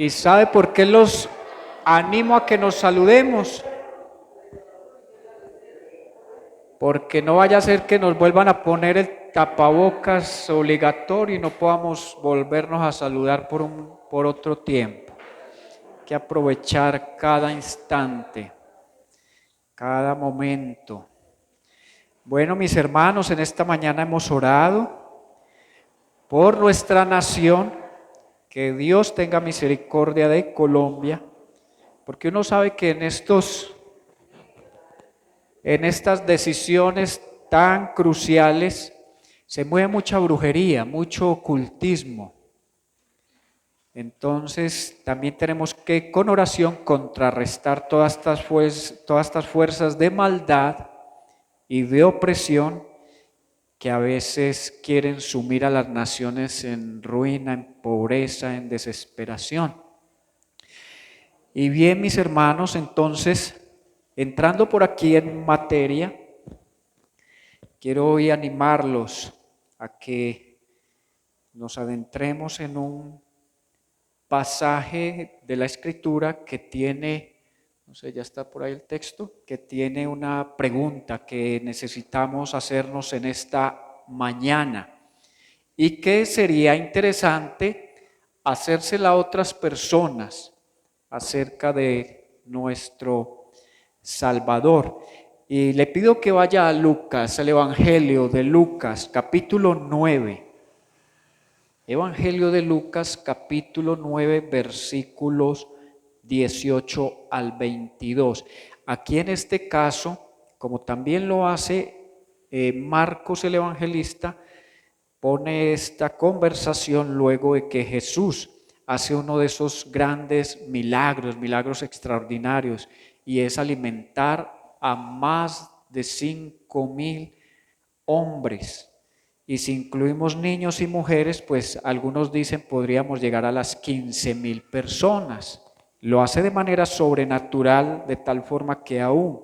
¿Y sabe por qué los animo a que nos saludemos? Porque no vaya a ser que nos vuelvan a poner el tapabocas obligatorio y no podamos volvernos a saludar por otro tiempo. Hay que aprovechar cada instante, cada momento. Bueno, mis hermanos, en esta mañana hemos orado por nuestra nación, que Dios tenga misericordia de Colombia, porque uno sabe que en estas decisiones tan cruciales se mueve mucha brujería, mucho ocultismo. Entonces también tenemos que con oración contrarrestar todas estas fuerzas de maldad y de opresión que a veces quieren sumir a las naciones en ruina, en pobreza, en desesperación. Y bien, mis hermanos, entonces, entrando por aquí en materia, quiero hoy animarlos a que nos adentremos en un pasaje de la Escritura que tiene, no sé, ya está por ahí el texto, que tiene una pregunta que necesitamos hacernos en esta mañana y que sería interesante hacérsela a otras personas acerca de nuestro Salvador. Y le pido que vaya a Lucas, el Evangelio de Lucas, capítulo 9. Evangelio de Lucas, capítulo 9, versículos 18 al 22. Aquí en este caso, como también lo hace Marcos el evangelista, pone esta conversación luego de que Jesús hace uno de esos grandes milagros extraordinarios, y es alimentar a más de 5,000 hombres. Y si incluimos niños y mujeres, pues algunos dicen podríamos llegar a las 15,000 personas. Lo hace de manera sobrenatural, de tal forma que aún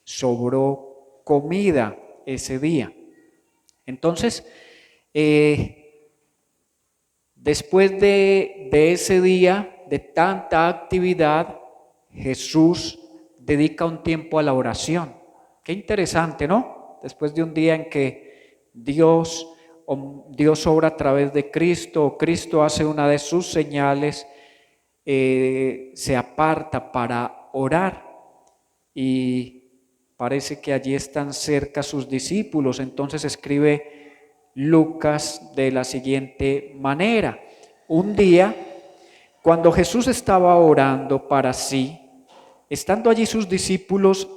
sobró comida ese día. Entonces, después de ese día, de tanta actividad, Jesús dedica un tiempo a la oración. Qué interesante, ¿no? Después de un día en que Dios obra a través de Cristo, Cristo hace una de sus señales, se aparta para orar, y parece que allí están cerca sus discípulos. Entonces escribe Lucas de la siguiente manera: un día, cuando Jesús estaba orando para sí, estando allí sus discípulos,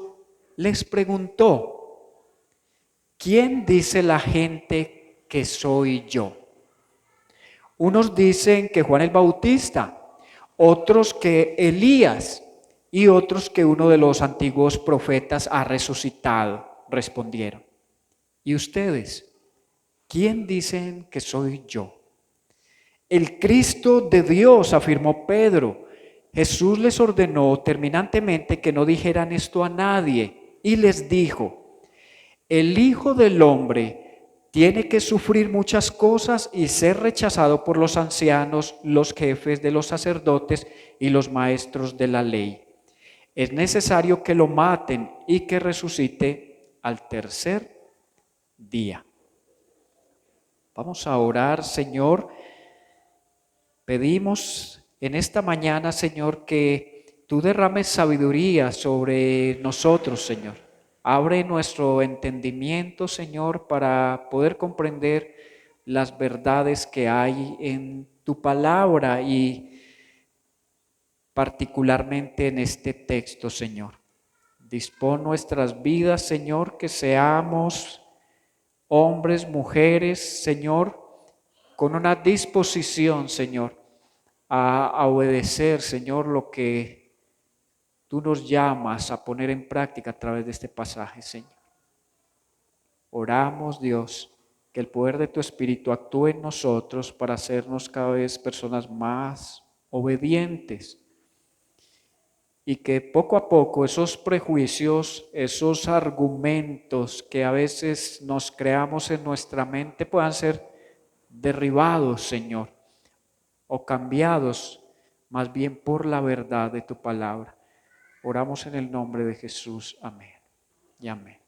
les preguntó: ¿quién dice la gente que soy yo? Unos dicen que Juan el Bautista, otros que Elías y otros que uno de los antiguos profetas ha resucitado, respondieron. ¿Y ustedes? ¿Quién dicen que soy yo? El Cristo de Dios, afirmó Pedro. Jesús les ordenó terminantemente que no dijeran esto a nadie y les dijo: el Hijo del Hombre tiene que sufrir muchas cosas y ser rechazado por los ancianos, los jefes de los sacerdotes y los maestros de la ley. Es necesario que lo maten y que resucite al tercer día. Vamos a orar, Señor. Pedimos en esta mañana, Señor, que tú derrames sabiduría sobre nosotros, Señor. Abre nuestro entendimiento, Señor, para poder comprender las verdades que hay en tu palabra y particularmente en este texto, Señor. Dispón nuestras vidas, Señor, que seamos hombres, mujeres, Señor, con una disposición, Señor, a obedecer, Señor, lo que tú nos llamas a poner en práctica a través de este pasaje, Señor. Oramos, Dios, que el poder de tu Espíritu actúe en nosotros para hacernos cada vez personas más obedientes, y que poco a poco esos prejuicios, esos argumentos que a veces nos creamos en nuestra mente puedan ser derribados, Señor, o cambiados más bien por la verdad de tu palabra. Oramos en el nombre de Jesús. Amén y amén.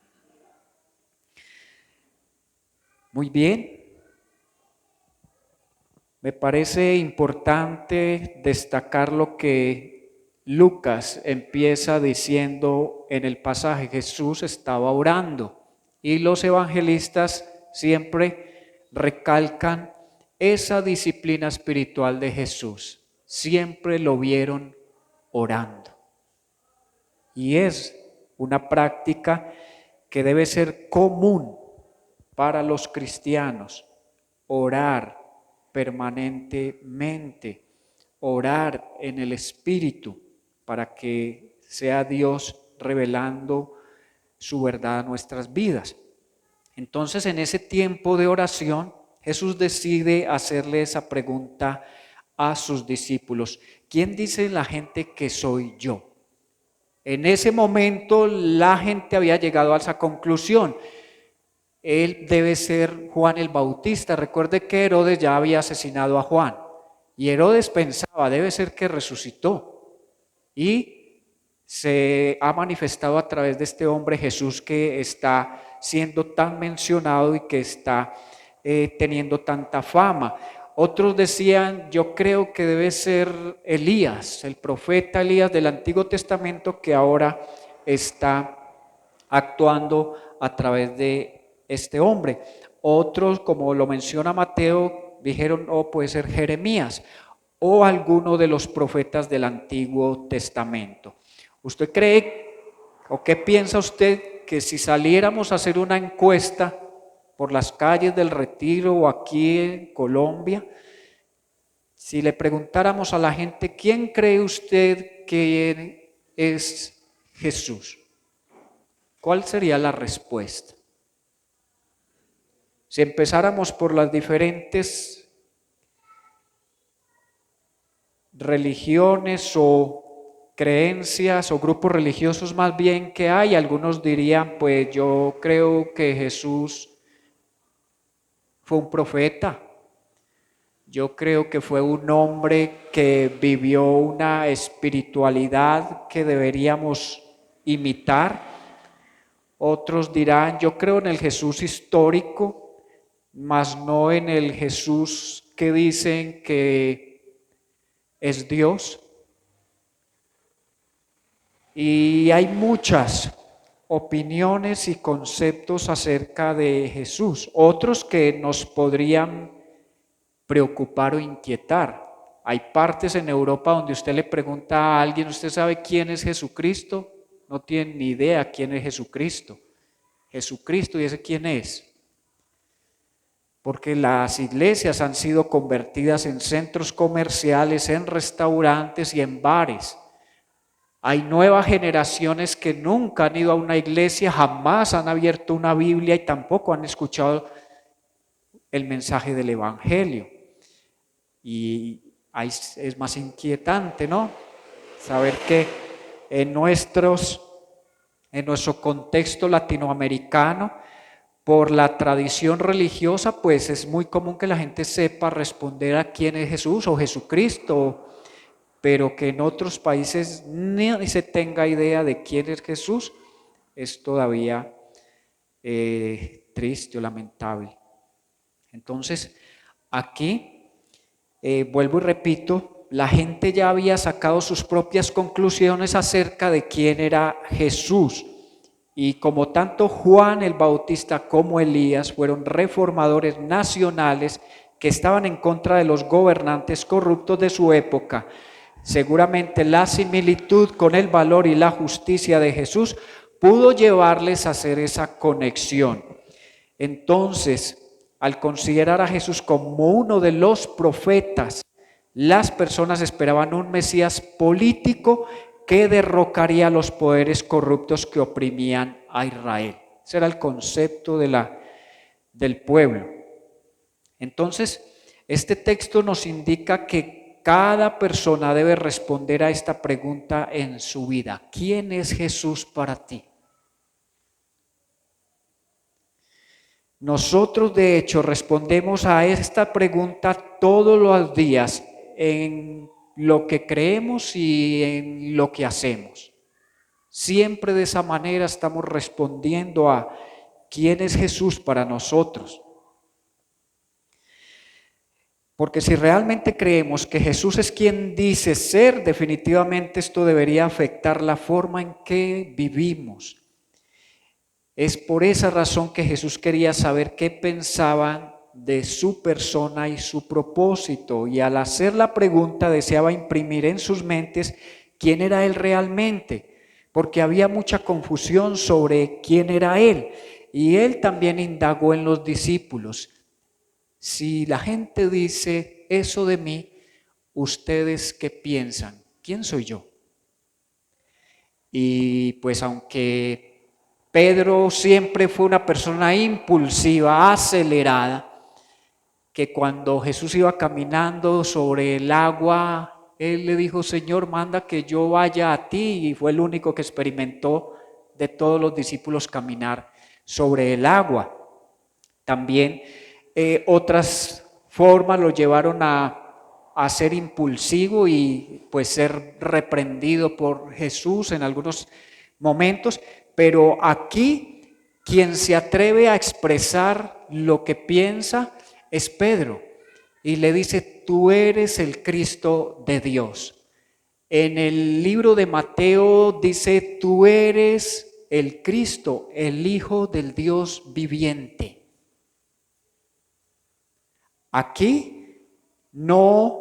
Muy bien. Me parece importante destacar lo que Lucas empieza diciendo en el pasaje. Jesús estaba orando y los evangelistas siempre recalcan esa disciplina espiritual de Jesús. Siempre lo vieron orando. Y es una práctica que debe ser común para los cristianos, orar permanentemente, orar en el Espíritu para que sea Dios revelando su verdad a nuestras vidas. Entonces, en ese tiempo de oración, Jesús decide hacerle esa pregunta a sus discípulos: ¿quién dice la gente que soy yo? En ese momento la gente había llegado a esa conclusión: él debe ser Juan el Bautista. Recuerde que Herodes ya había asesinado a Juan y Herodes pensaba: debe ser que resucitó, y se ha manifestado a través de este hombre Jesús, que está siendo tan mencionado y que está teniendo tanta fama. Otros decían: yo creo que debe ser Elías, el profeta Elías del Antiguo Testamento, que ahora está actuando a través de este hombre. Otros, como lo menciona Mateo, dijeron: oh, puede ser Jeremías o alguno de los profetas del Antiguo Testamento. ¿Usted cree o qué piensa usted que si saliéramos a hacer una encuesta por las calles del Retiro o aquí en Colombia, si le preguntáramos a la gente: ¿quién cree usted que es Jesús?, ¿cuál sería la respuesta? Si empezáramos por las diferentes religiones o creencias o grupos religiosos más bien que hay, algunos dirían: pues yo creo que Jesús fue un profeta, yo creo que fue un hombre que vivió una espiritualidad que deberíamos imitar. Otros dirán: yo creo en el Jesús histórico, mas no en el Jesús que dicen que es Dios. Y hay muchas opiniones y conceptos acerca de Jesús, otros que nos podrían preocupar o inquietar. Hay partes en Europa donde usted le pregunta a alguien: ¿usted sabe quién es Jesucristo? No tienen ni idea quién es Jesucristo. Jesucristo, ¿y ese quién es? Porque las iglesias han sido convertidas en centros comerciales, en restaurantes y en bares. Hay nuevas generaciones que nunca han ido a una iglesia, jamás han abierto una Biblia y tampoco han escuchado el mensaje del Evangelio. Y ahí es más inquietante, ¿no? Saber que en nuestro contexto latinoamericano, por la tradición religiosa, pues es muy común que la gente sepa responder a quién es Jesús o Jesucristo, pero que en otros países ni se tenga idea de quién es Jesús, es todavía triste o lamentable. Entonces, aquí, vuelvo y repito, la gente ya había sacado sus propias conclusiones acerca de quién era Jesús. Y como tanto Juan el Bautista como Elías fueron reformadores nacionales que estaban en contra de los gobernantes corruptos de su época, seguramente la similitud con el valor y la justicia de Jesús pudo llevarles a hacer esa conexión. Entonces, al considerar a Jesús como uno de los profetas, las personas esperaban un Mesías político que derrocaría los poderes corruptos que oprimían a Israel. Ese era el concepto del pueblo. Entonces, este texto nos indica que cada persona debe responder a esta pregunta en su vida: ¿quién es Jesús para ti? Nosotros, de hecho, respondemos a esta pregunta todos los días en lo que creemos y en lo que hacemos. Siempre de esa manera estamos respondiendo a quién es Jesús para nosotros. Porque si realmente creemos que Jesús es quien dice ser, definitivamente esto debería afectar la forma en que vivimos. Es por esa razón que Jesús quería saber qué pensaban de su persona y su propósito, y al hacer la pregunta deseaba imprimir en sus mentes quién era Él realmente, porque había mucha confusión sobre quién era Él, y Él también indagó en los discípulos. Si la gente dice eso de mí, ¿ustedes qué piensan? ¿Quién soy yo? Y pues aunque Pedro siempre fue una persona impulsiva, acelerada, que cuando Jesús iba caminando sobre el agua, él le dijo, Señor, manda que yo vaya a ti, y fue el único que experimentó de todos los discípulos caminar sobre el agua. También otras formas lo llevaron a ser impulsivo y pues ser reprendido por Jesús en algunos momentos, pero aquí quien se atreve a expresar lo que piensa es Pedro, y le dice, tú eres el Cristo de Dios. En el libro de Mateo dice, tú eres el Cristo, el Hijo del Dios viviente. Aquí no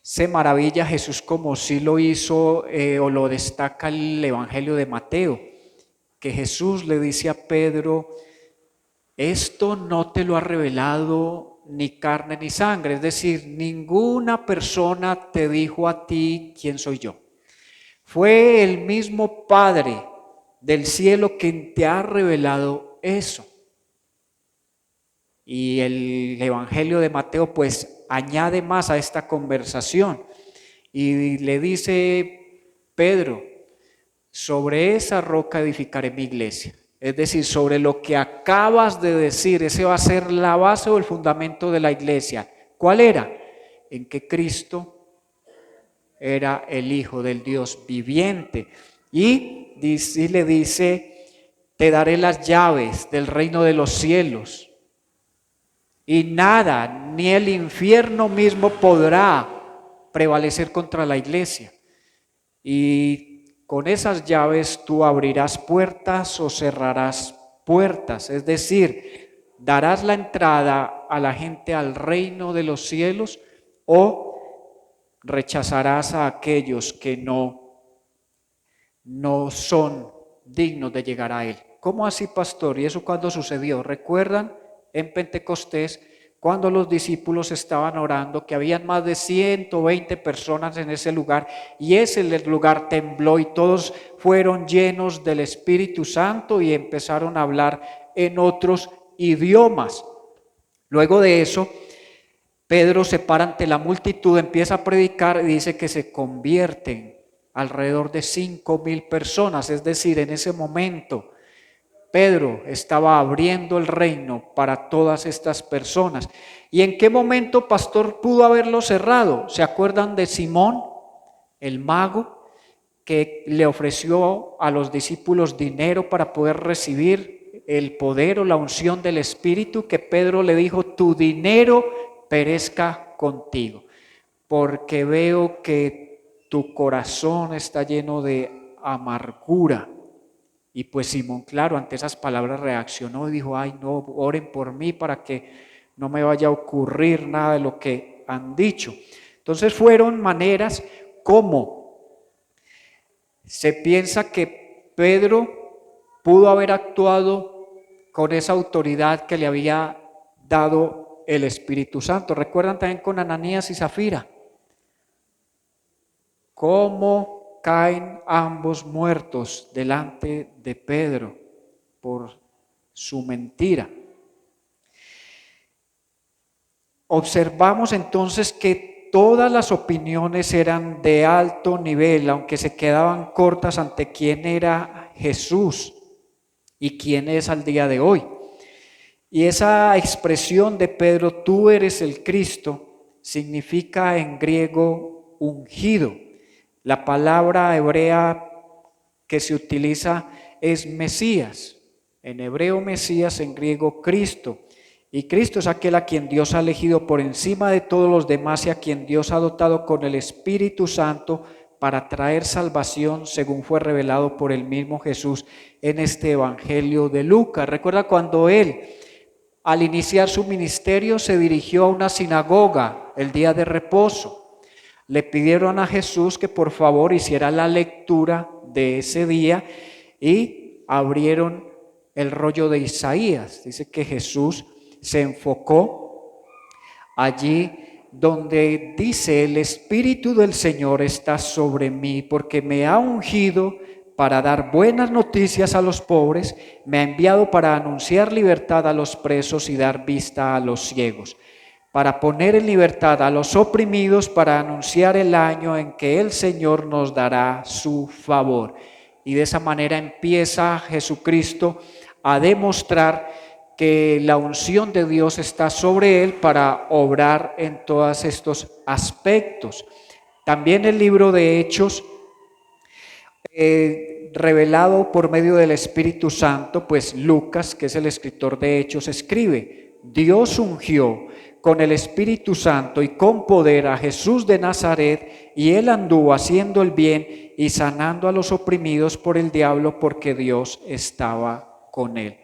se maravilla Jesús como sí lo hizo o lo destaca el Evangelio de Mateo, que Jesús le dice a Pedro, esto no te lo ha revelado ni carne ni sangre, es decir, ninguna persona te dijo a ti quién soy yo. Fue el mismo Padre del cielo quien te ha revelado eso. Y el Evangelio de Mateo pues añade más a esta conversación y le dice, Pedro, sobre esa roca edificaré mi iglesia. Es decir, sobre lo que acabas de decir, ese va a ser la base o el fundamento de la iglesia. ¿Cuál era? En que Cristo era el Hijo del Dios viviente. Y le dice, te daré las llaves del reino de los cielos. Y nada, ni el infierno mismo podrá prevalecer contra la iglesia. Y con esas llaves tú abrirás puertas o cerrarás puertas. Es decir, darás la entrada a la gente al reino de los cielos o rechazarás a aquellos que no son dignos de llegar a Él. ¿Cómo así, pastor? ¿Y eso cuándo sucedió? ¿Recuerdan en Pentecostés cuando los discípulos estaban orando que habían más de 120 personas en ese lugar y ese lugar tembló y todos fueron llenos del Espíritu Santo y empezaron a hablar en otros idiomas? Luego de eso, Pedro se para ante la multitud, empieza a predicar y dice que se convierten alrededor de 5,000 personas, es decir, en ese momento Pedro estaba abriendo el reino para todas estas personas. ¿Y en qué momento, pastor, pudo haberlo cerrado? ¿Se acuerdan de Simón, el mago, que le ofreció a los discípulos dinero para poder recibir el poder o la unción del Espíritu? Que Pedro le dijo, tu dinero perezca contigo, porque veo que tu corazón está lleno de amargura. Y pues Simón, claro, ante esas palabras reaccionó y dijo, ay no, oren por mí para que no me vaya a ocurrir nada de lo que han dicho. Entonces fueron maneras como se piensa que Pedro pudo haber actuado con esa autoridad que le había dado el Espíritu Santo. ¿Recuerdan también con Ananías y Zafira? ¿Cómo caen ambos muertos delante de Pedro por su mentira? Observamos entonces que todas las opiniones eran de alto nivel, aunque se quedaban cortas ante quién era Jesús y quién es al día de hoy. Y esa expresión de Pedro, tú eres el Cristo, significa en griego ungido. La palabra hebrea que se utiliza es Mesías. En hebreo Mesías, en griego Cristo. Y Cristo es aquel a quien Dios ha elegido por encima de todos los demás y a quien Dios ha dotado con el Espíritu Santo para traer salvación según fue revelado por el mismo Jesús en este Evangelio de Lucas. Recuerda cuando él, al iniciar su ministerio, se dirigió a una sinagoga el día de reposo. Le pidieron a Jesús que por favor hiciera la lectura de ese día y abrieron el rollo de Isaías. Dice que Jesús se enfocó allí donde dice: el Espíritu del Señor está sobre mí porque me ha ungido para dar buenas noticias a los pobres, me ha enviado para anunciar libertad a los presos y dar vista a los ciegos, para poner en libertad a los oprimidos, para anunciar el año en que el Señor nos dará su favor. Y de esa manera empieza Jesucristo a demostrar que la unción de Dios está sobre él para obrar en todos estos aspectos. También el libro de Hechos, revelado por medio del Espíritu Santo, pues Lucas, que es el escritor de Hechos, escribe: Dios ungió con el Espíritu Santo y con poder a Jesús de Nazaret, y él anduvo haciendo el bien y sanando a los oprimidos por el diablo, porque Dios estaba con él.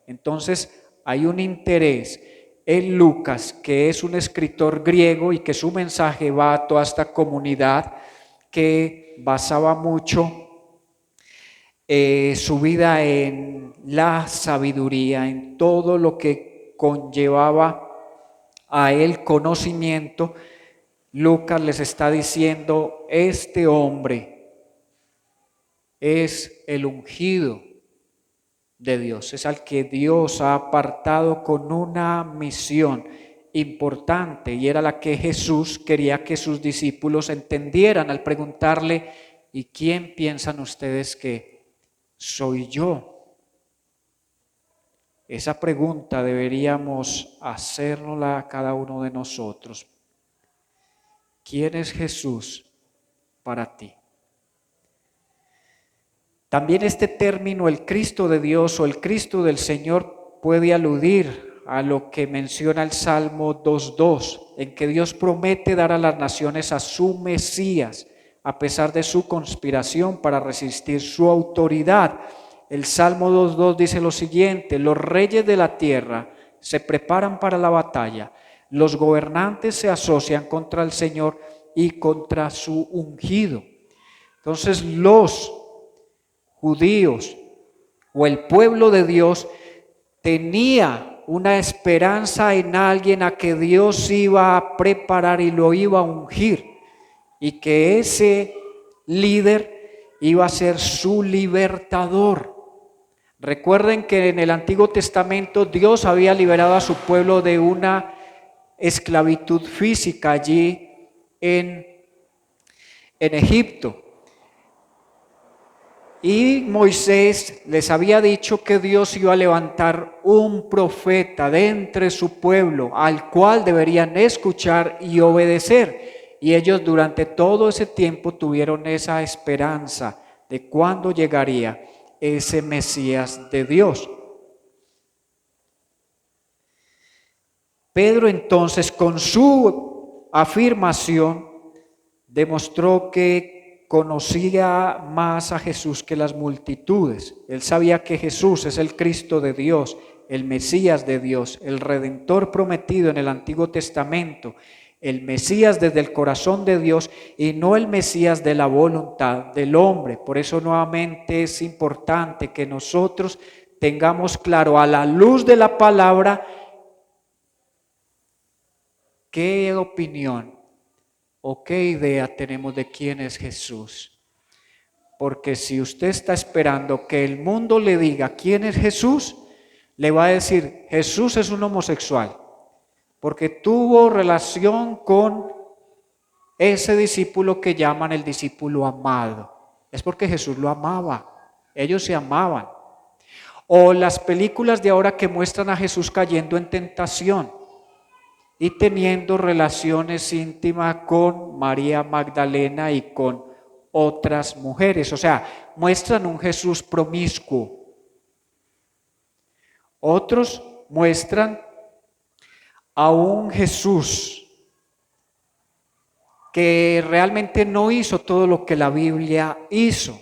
Entonces hay un interés en Lucas, que es un escritor griego y que su mensaje va a toda esta comunidad que basaba mucho su vida en la sabiduría, en todo lo que conllevaba a él conocimiento. Lucas les está diciendo: este hombre es el ungido de Dios, es al que Dios ha apartado con una misión importante, y era la que Jesús quería que sus discípulos entendieran al preguntarle: ¿y quién piensan ustedes que soy yo? Esa pregunta deberíamos hacernosla a cada uno de nosotros. ¿Quién es Jesús para ti? También este término, el Cristo de Dios o el Cristo del Señor, puede aludir a lo que menciona el Salmo 2:2, en que Dios promete dar a las naciones a su Mesías, a pesar de su conspiración para resistir su autoridad. El Salmo 2:2 dice lo siguiente: los reyes de la tierra se preparan para la batalla, los gobernantes se asocian contra el Señor y contra su ungido. Entonces los judíos o el pueblo de Dios tenía una esperanza en alguien a que Dios iba a preparar y lo iba a ungir, y que ese líder iba a ser su libertador. Recuerden que en el Antiguo Testamento Dios había liberado a su pueblo de una esclavitud física allí en Egipto. Y Moisés les había dicho que Dios iba a levantar un profeta de entre su pueblo, al cual deberían escuchar y obedecer. Y ellos durante todo ese tiempo tuvieron esa esperanza de cuándo llegaría ese Mesías de Dios. Pedro entonces, con su afirmación, demostró que conocía más a Jesús que las multitudes. Él sabía que Jesús es el Cristo de Dios, el Mesías de Dios, el Redentor prometido en el Antiguo Testamento, el Mesías desde el corazón de Dios y no el Mesías de la voluntad del hombre. Por eso nuevamente es importante que nosotros tengamos claro, a la luz de la palabra, qué opinión o qué idea tenemos de quién es Jesús. Porque si usted está esperando que el mundo le diga quién es Jesús, le va a decir: Jesús es un homosexual, porque tuvo relación con ese discípulo que llaman el discípulo amado. Es porque Jesús lo amaba, ellos se amaban. O las películas de ahora que muestran a Jesús cayendo en tentación y teniendo relaciones íntimas con María Magdalena y con otras mujeres. O sea, muestran un Jesús promiscuo. Otros muestran a un Jesús que realmente no hizo todo lo que la Biblia hizo,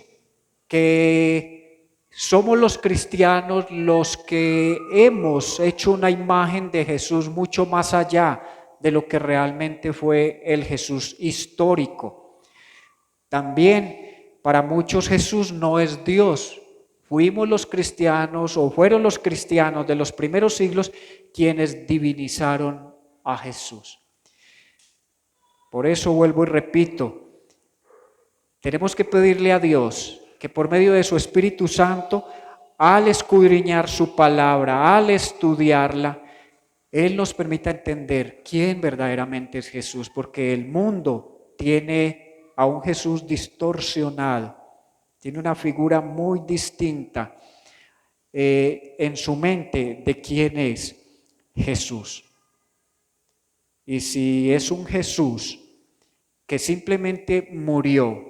que somos los cristianos los que hemos hecho una imagen de Jesús mucho más allá de lo que realmente fue el Jesús histórico. También para muchos Jesús no es Dios. Fuimos los cristianos o fueron los cristianos de los primeros siglos quienes divinizaron a Jesús. Por eso vuelvo y repito, tenemos que pedirle a Dios que por medio de su Espíritu Santo, al escudriñar su palabra, al estudiarla, Él nos permita entender quién verdaderamente es Jesús, porque el mundo tiene a un Jesús distorsionado, tiene una figura muy distinta en su mente de quién es Jesús. Y si es un Jesús que simplemente murió,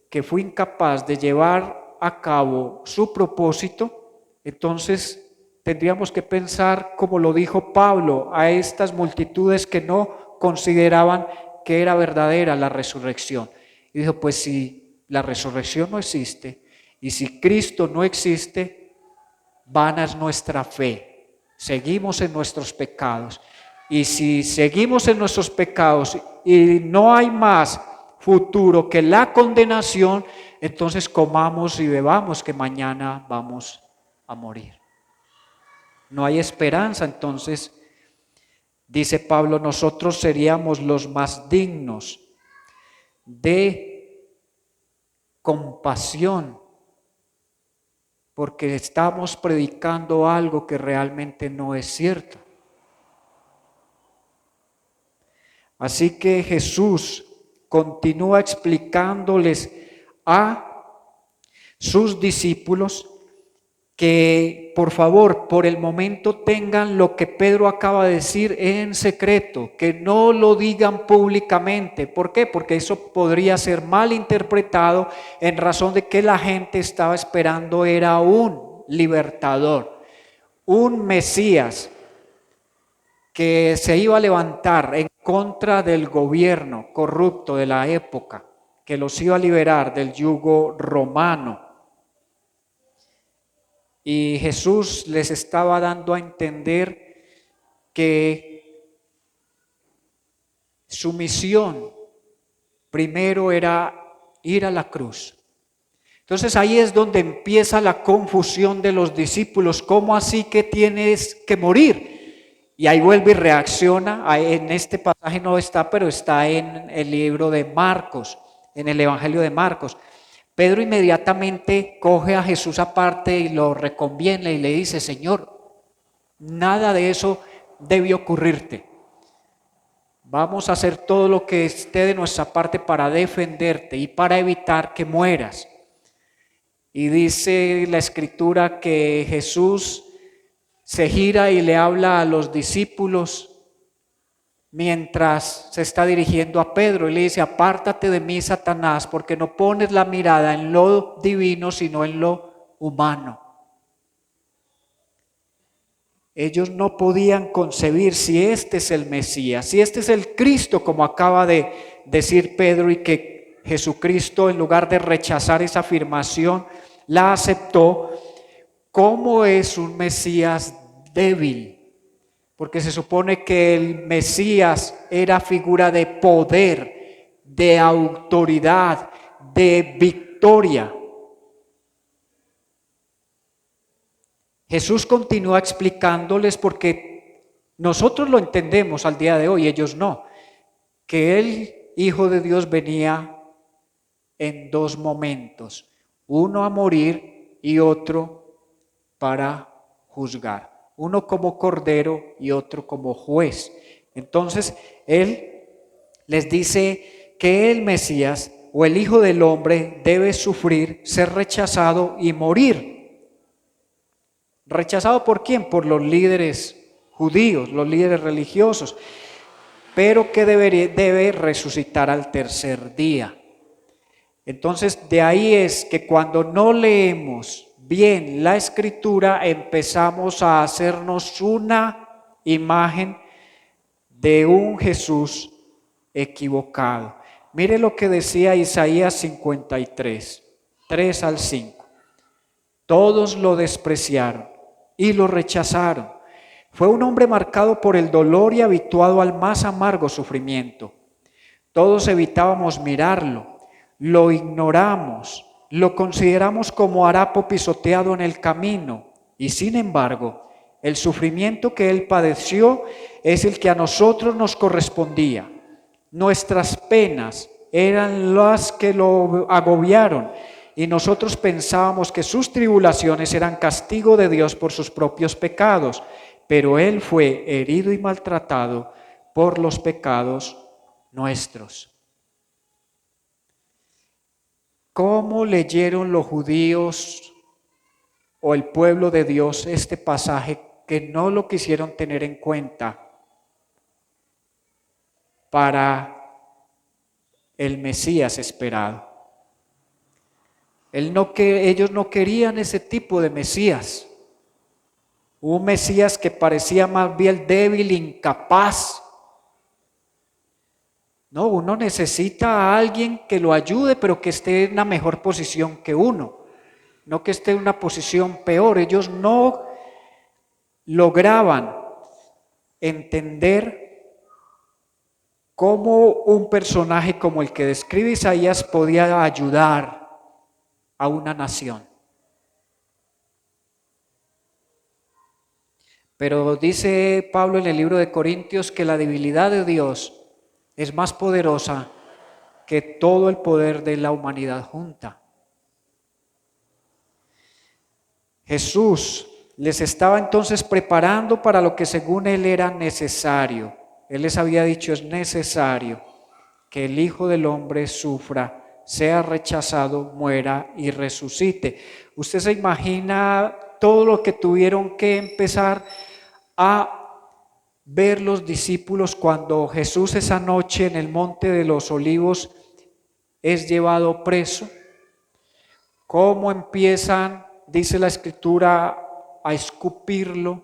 que fue incapaz de llevar a cabo su propósito, entonces tendríamos que pensar, como lo dijo Pablo, a estas multitudes que no consideraban que era verdadera la resurrección. Y dijo, pues si la resurrección no existe y si Cristo no existe, vana es nuestra fe, seguimos en nuestros pecados. Y si seguimos en nuestros pecados y no hay más futuro que la condenación, entonces comamos y bebamos que mañana vamos a morir. No hay esperanza, entonces, dice Pablo, nosotros seríamos los más dignos de compasión, porque estamos predicando algo que realmente no es cierto. Así que Jesús continúa explicándoles a sus discípulos que por favor, por el momento tengan lo que Pedro acaba de decir en secreto, que no lo digan públicamente. ¿Por qué? Porque eso podría ser mal interpretado en razón de que la gente estaba esperando era un libertador, un Mesías que se iba a levantar en contra del gobierno corrupto de la época, que los iba a liberar del yugo romano. Y Jesús les estaba dando a entender que su misión primero era ir a la cruz. Entonces ahí es donde empieza la confusión de los discípulos. ¿Cómo así que tienes que morir? Y ahí vuelve y reacciona. En este pasaje no está, pero está en el libro de Marcos, en el Evangelio de Marcos. Pedro inmediatamente coge a Jesús aparte y lo reconviene y le dice, Señor, nada de eso debe ocurrirte. Vamos a hacer todo lo que esté de nuestra parte para defenderte y para evitar que mueras. Y dice la Escritura que Jesús se gira y le habla a los discípulos mientras se está dirigiendo a Pedro y le dice, apártate de mí, Satanás, porque no pones la mirada en lo divino, sino en lo humano. Ellos no podían concebir si este es el Mesías, si este es el Cristo, como acaba de decir Pedro, y que Jesucristo, en lugar de rechazar esa afirmación, la aceptó. ¿Cómo es un Mesías débil? Porque se supone que el Mesías era figura de poder, de autoridad, de victoria. Jesús continúa explicándoles, porque nosotros lo entendemos al día de hoy, ellos no, que el Hijo de Dios venía en dos momentos, uno a morir y otro para juzgar. Uno como cordero y otro como juez. Entonces, Él les dice que el Mesías o el Hijo del Hombre debe sufrir, ser rechazado y morir. ¿Rechazado por quién? Por los líderes judíos, los líderes religiosos, pero que debe resucitar al tercer día. Entonces, de ahí es que cuando no leemos bien la Escritura, empezamos a hacernos una imagen de un Jesús equivocado. Mire lo que decía Isaías 53, 3 al 5. Todos lo despreciaron y lo rechazaron. Fue un hombre marcado por el dolor y habituado al más amargo sufrimiento. Todos evitábamos mirarlo, lo ignoramos, lo consideramos como harapo pisoteado en el camino, y sin embargo, el sufrimiento que él padeció es el que a nosotros nos correspondía. Nuestras penas eran las que lo agobiaron, y nosotros pensábamos que sus tribulaciones eran castigo de Dios por sus propios pecados, pero él fue herido y maltratado por los pecados nuestros. ¿Cómo leyeron los judíos o el pueblo de Dios este pasaje que no lo quisieron tener en cuenta para el Mesías esperado? Ellos no querían ese tipo de Mesías. Un Mesías que parecía más bien débil, incapaz. No, uno necesita a alguien que lo ayude, pero que esté en una mejor posición que uno, no que esté en una posición peor. Ellos no lograban entender cómo un personaje como el que describe Isaías podía ayudar a una nación. Pero dice Pablo en el libro de Corintios que la debilidad de Dios es más poderosa que todo el poder de la humanidad junta. Jesús les estaba entonces preparando para lo que según él era necesario. Él les había dicho: es necesario que el Hijo del Hombre sufra, sea rechazado, muera y resucite. Usted se imagina todo lo que tuvieron que empezar a ver los discípulos cuando Jesús esa noche en el Monte de los Olivos es llevado preso. Cómo empiezan, dice la Escritura, a escupirlo,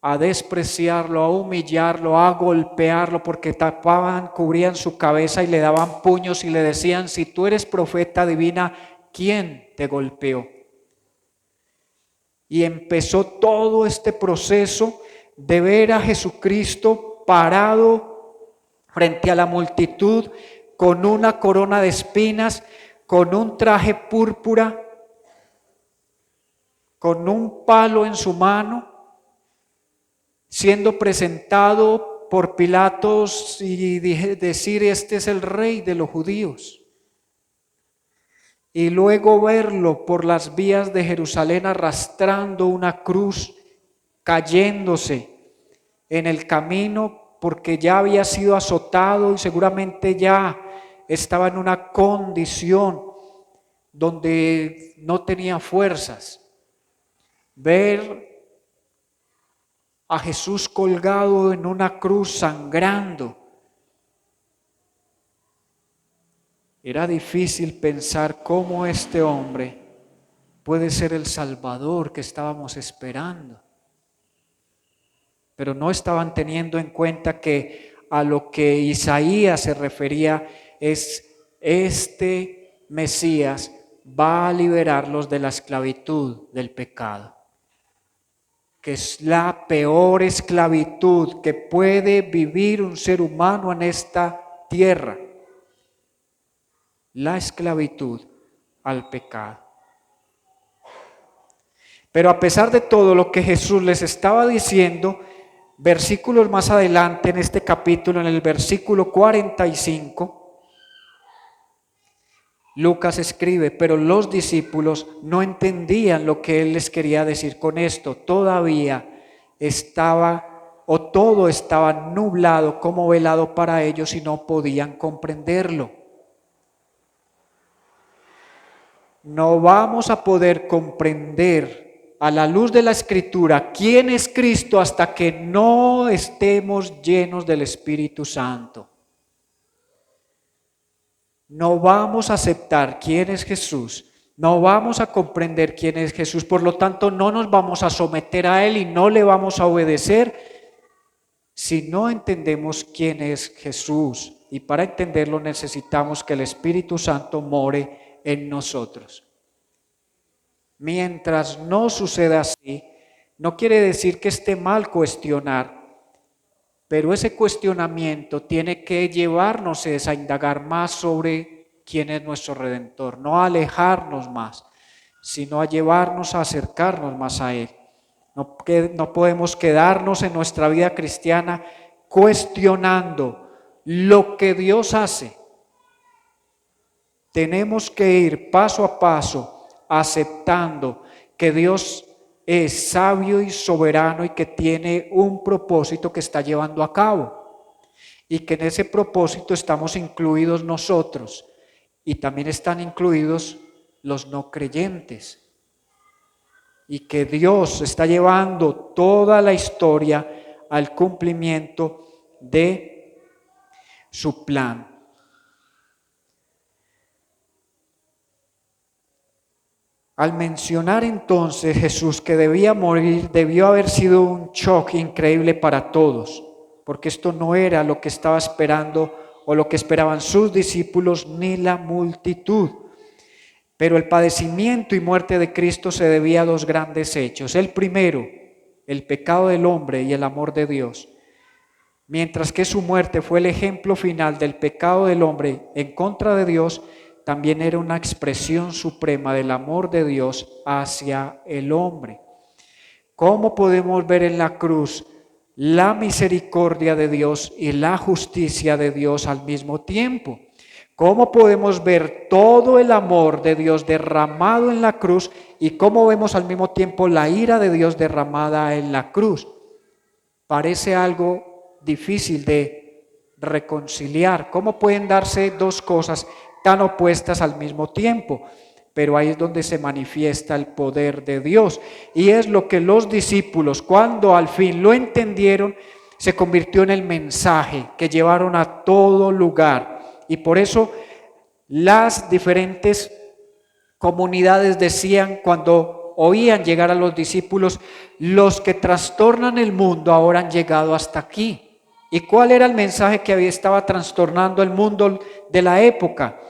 a despreciarlo, a humillarlo, a golpearlo, porque tapaban, cubrían su cabeza y le daban puños y le decían: si tú eres profeta, adivina quién te golpeó. Y empezó todo este proceso de ver a Jesucristo parado frente a la multitud con una corona de espinas, con un traje púrpura, con un palo en su mano, siendo presentado por Pilatos y decir: este es el rey de los judíos. Y luego verlo por las vías de Jerusalén arrastrando una cruz, cayéndose en el camino porque ya había sido azotado y seguramente ya estaba en una condición donde no tenía fuerzas. Ver a Jesús colgado en una cruz sangrando. Era difícil pensar cómo este hombre puede ser el Salvador que estábamos esperando. Pero no estaban teniendo en cuenta que a lo que Isaías se refería es: este Mesías va a liberarlos de la esclavitud del pecado, que es la peor esclavitud que puede vivir un ser humano en esta tierra, la esclavitud al pecado. Pero a pesar de todo lo que Jesús les estaba diciendo, versículos más adelante en este capítulo, en el versículo 45, Lucas escribe: pero los discípulos no entendían lo que él les quería decir con esto. Todavía todo estaba nublado como velado para ellos y no podían comprenderlo. No vamos a poder comprender a la luz de la Escritura quién es Cristo hasta que no estemos llenos del Espíritu Santo. No vamos a aceptar quién es Jesús, no vamos a comprender quién es Jesús, por lo tanto no nos vamos a someter a Él y no le vamos a obedecer si no entendemos quién es Jesús. Y para entenderlo necesitamos que el Espíritu Santo more en nosotros. Mientras no suceda así, no quiere decir que esté mal cuestionar, pero ese cuestionamiento tiene que llevarnos a indagar más sobre quién es nuestro Redentor, no a alejarnos más, sino a llevarnos a acercarnos más a Él. No podemos quedarnos en nuestra vida cristiana cuestionando lo que Dios hace. Tenemos que ir paso a paso aceptando que Dios es sabio y soberano y que tiene un propósito que está llevando a cabo y que en ese propósito estamos incluidos nosotros y también están incluidos los no creyentes y que Dios está llevando toda la historia al cumplimiento de su plan. Al mencionar entonces Jesús que debía morir, debió haber sido un shock increíble para todos, porque esto no era lo que estaba esperando o lo que esperaban sus discípulos ni la multitud. Pero el padecimiento y muerte de Cristo se debía a dos grandes hechos. El primero, el pecado del hombre y el amor de Dios. Mientras que su muerte fue el ejemplo final del pecado del hombre en contra de Dios, también era una expresión suprema del amor de Dios hacia el hombre. ¿Cómo podemos ver en la cruz la misericordia de Dios y la justicia de Dios al mismo tiempo? ¿Cómo podemos ver todo el amor de Dios derramado en la cruz y cómo vemos al mismo tiempo la ira de Dios derramada en la cruz? Parece algo difícil de reconciliar. ¿Cómo pueden darse dos cosas tan opuestas al mismo tiempo? Pero ahí es donde se manifiesta el poder de Dios. Y es lo que los discípulos, cuando al fin lo entendieron, se convirtió en el mensaje que llevaron a todo lugar. Y por eso las diferentes comunidades decían cuando oían llegar a los discípulos, los que trastornan el mundo ahora han llegado hasta aquí. ¿Y cuál era el mensaje que estaba trastornando el mundo de la época?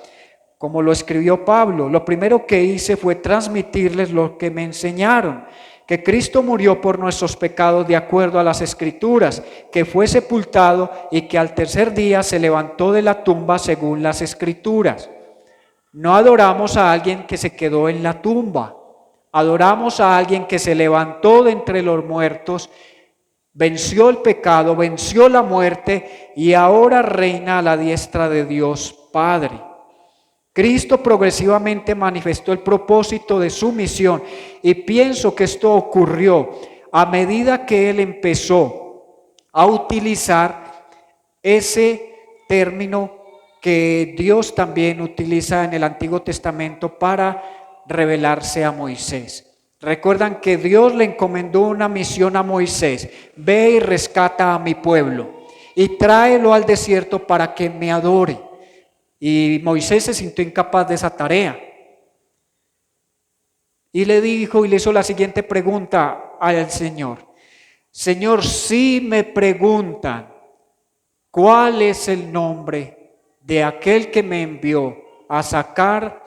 Como lo escribió Pablo, lo primero que hice fue transmitirles lo que me enseñaron, que Cristo murió por nuestros pecados de acuerdo a las Escrituras, que fue sepultado y que al tercer día se levantó de la tumba según las Escrituras. No adoramos a alguien que se quedó en la tumba, adoramos a alguien que se levantó de entre los muertos, venció el pecado, venció la muerte y ahora reina a la diestra de Dios Padre. Cristo progresivamente manifestó el propósito de su misión y pienso que esto ocurrió a medida que Él empezó a utilizar ese término que Dios también utiliza en el Antiguo Testamento para revelarse a Moisés. Recuerdan que Dios le encomendó una misión a Moisés: ve y rescata a mi pueblo y tráelo al desierto para que me adore. Y Moisés se sintió incapaz de esa tarea. Y le dijo y le hizo la siguiente pregunta al Señor: Señor, si me preguntan cuál es el nombre de aquel que me envió a sacar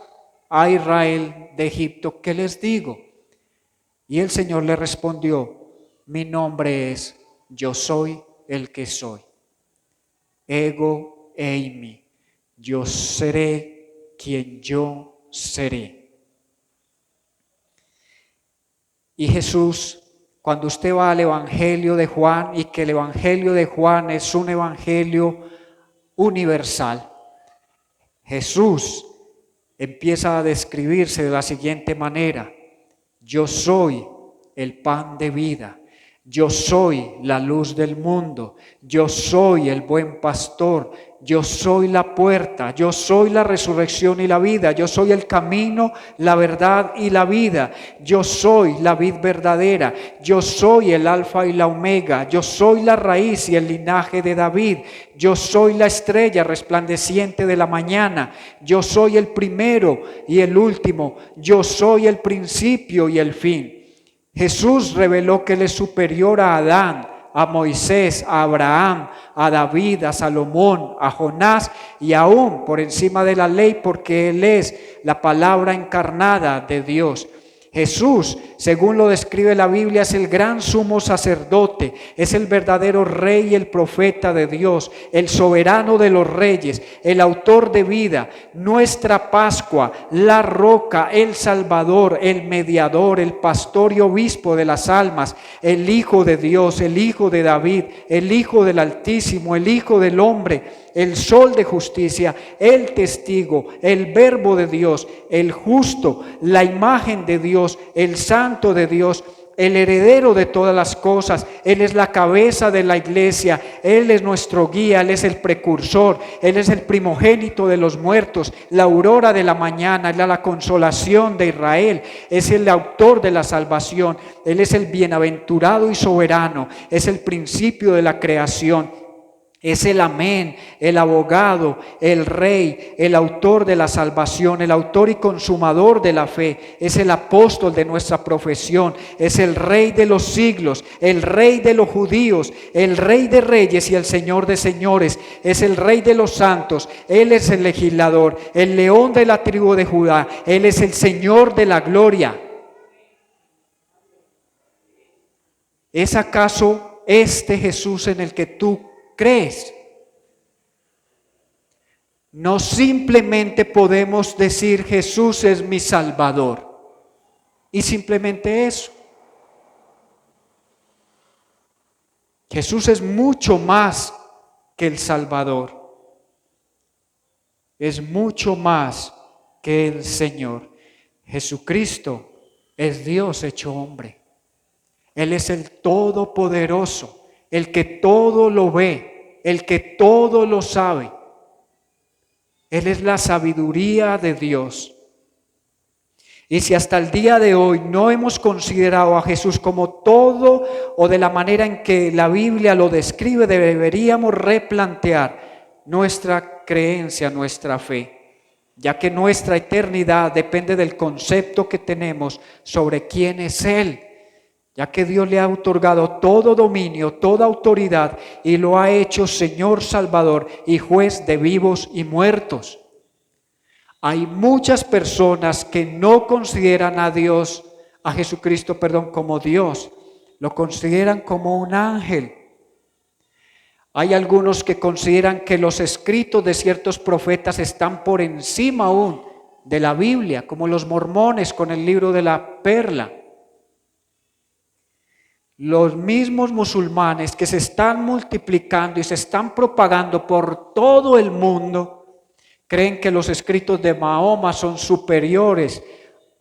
a Israel de Egipto, ¿qué les digo? Y el Señor le respondió: mi nombre es Yo soy el que soy. Ego eimi. Yo seré quien yo seré. Y Jesús, cuando usted va al Evangelio de Juan, y que el Evangelio de Juan es un evangelio universal, Jesús empieza a describirse de la siguiente manera: yo soy el pan de vida. Yo soy la luz del mundo, yo soy el buen pastor, yo soy la puerta, yo soy la resurrección y la vida, yo soy el camino, la verdad y la vida, yo soy la vid verdadera, yo soy el alfa y la omega, yo soy la raíz y el linaje de David, yo soy la estrella resplandeciente de la mañana, yo soy el primero y el último, yo soy el principio y el fin. Jesús reveló que Él es superior a Adán, a Moisés, a Abraham, a David, a Salomón, a Jonás y aún por encima de la ley, porque Él es la palabra encarnada de Dios. Jesús, según lo describe la Biblia, es el gran sumo sacerdote, es el verdadero rey y el profeta de Dios, el soberano de los reyes, el autor de vida, nuestra Pascua, la roca, el Salvador, el mediador, el pastor y obispo de las almas, el Hijo de Dios, el Hijo de David, el Hijo del Altísimo, el Hijo del Hombre, el sol de justicia, el testigo, el verbo de Dios, el justo, la imagen de Dios, el santo de Dios, el heredero de todas las cosas. Él es la cabeza de la iglesia, Él es nuestro guía, Él es el precursor, Él es el primogénito de los muertos, la aurora de la mañana, Él es la consolación de Israel, es el autor de la salvación, Él es el bienaventurado y soberano, es el principio de la creación. Es el amén, el abogado, el rey, el autor de la salvación, el autor y consumador de la fe. Es el apóstol de nuestra profesión, es el rey de los siglos, el rey de los judíos, el rey de reyes y el señor de señores. Es el rey de los santos, Él es el legislador, el león de la tribu de Judá. Él es el Señor de la gloria. ¿Es acaso este Jesús en el que tú crees? No simplemente podemos decir Jesús es mi Salvador y simplemente eso. Jesús es mucho más que el Salvador, es mucho más que el Señor. Jesucristo es Dios hecho hombre. Él es el Todopoderoso, el que todo lo ve, el que todo lo sabe. Él es la sabiduría de Dios. Y si hasta el día de hoy no hemos considerado a Jesús como todo o de la manera en que la Biblia lo describe, deberíamos replantear nuestra creencia, nuestra fe, ya que nuestra eternidad depende del concepto que tenemos sobre quién es Él. Ya que Dios le ha otorgado todo dominio, toda autoridad y lo ha hecho Señor Salvador y juez de vivos y muertos. Hay muchas personas que no consideran a Jesucristo, como Dios, lo consideran como un ángel. Hay algunos que consideran que los escritos de ciertos profetas están por encima aún de la Biblia, como los mormones con el libro de la perla. Los mismos musulmanes que se están multiplicando y se están propagando por todo el mundo, creen que los escritos de Mahoma son superiores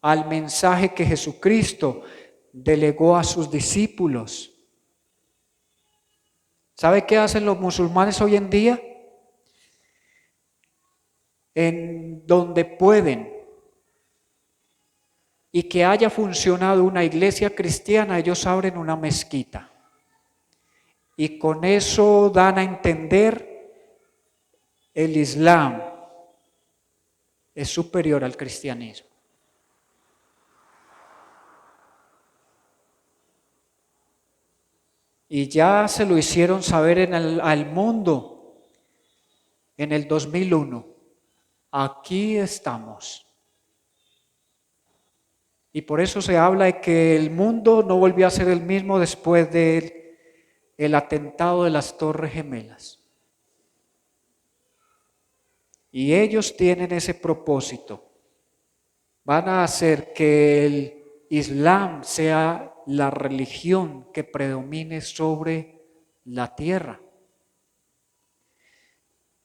al mensaje que Jesucristo delegó a sus discípulos. ¿Sabe qué hacen los musulmanes hoy en día? En donde pueden y que haya funcionado una iglesia cristiana, ellos abren una mezquita. Y con eso dan a entender el Islam es superior al cristianismo. Y ya se lo hicieron saber al mundo en el 2001. Aquí estamos. Y por eso se habla de que el mundo no volvió a ser el mismo después del atentado de las Torres Gemelas. Y ellos tienen ese propósito. Van a hacer que el Islam sea la religión que predomine sobre la tierra.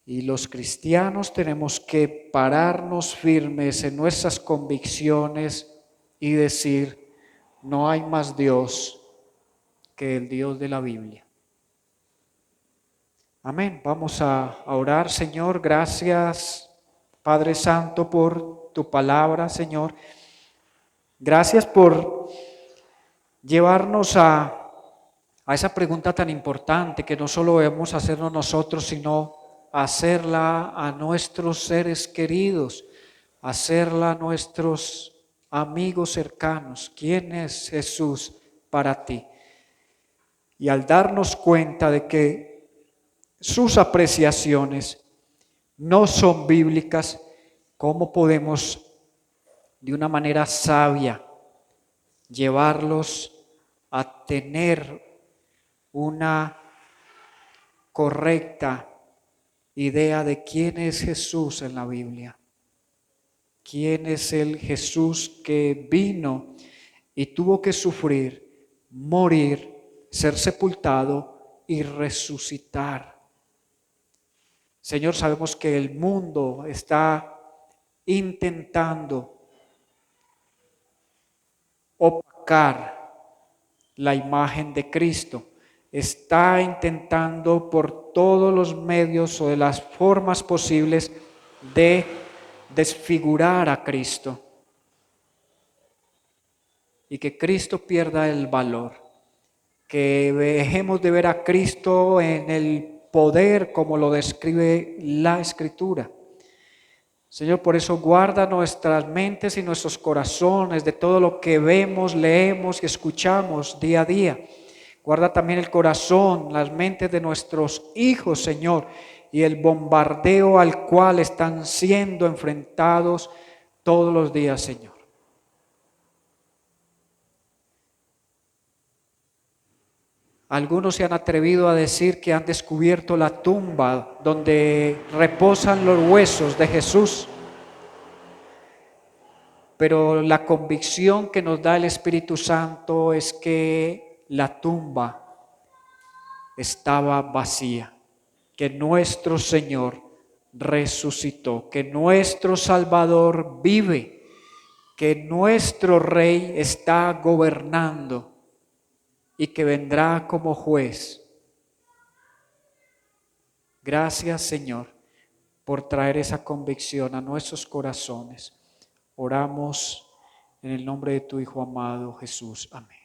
Y los cristianos tenemos que pararnos firmes en nuestras convicciones y decir, no hay más Dios que el Dios de la Biblia. Amén. Vamos a orar, Señor. Gracias, Padre Santo, por tu palabra, Señor. Gracias por llevarnos a esa pregunta tan importante que no solo debemos hacernos nosotros, sino hacerla a nuestros seres queridos, hacerla a nuestros amigos cercanos. ¿Quién es Jesús para ti? Y al darnos cuenta de que sus apreciaciones no son bíblicas, ¿cómo podemos de una manera sabia llevarlos a tener una correcta idea de quién es Jesús en la Biblia? ¿Quién es el Jesús que vino y tuvo que sufrir, morir, ser sepultado y resucitar? Señor, sabemos que el mundo está intentando opacar la imagen de Cristo. Está intentando por todos los medios o de las formas posibles de desfigurar a Cristo y que Cristo pierda el valor, que dejemos de ver a Cristo en el poder como lo describe la Escritura. Señor, por eso guarda nuestras mentes y nuestros corazones de todo lo que vemos, leemos y escuchamos día a día. Guarda también el corazón, las mentes de nuestros hijos, Señor, y el bombardeo al cual están siendo enfrentados todos los días, Señor. Algunos se han atrevido a decir que han descubierto la tumba donde reposan los huesos de Jesús. Pero la convicción que nos da el Espíritu Santo es que la tumba estaba vacía, que nuestro Señor resucitó, que nuestro Salvador vive, que nuestro Rey está gobernando y que vendrá como juez. Gracias, Señor, por traer esa convicción a nuestros corazones. Oramos en el nombre de tu Hijo amado Jesús. Amén.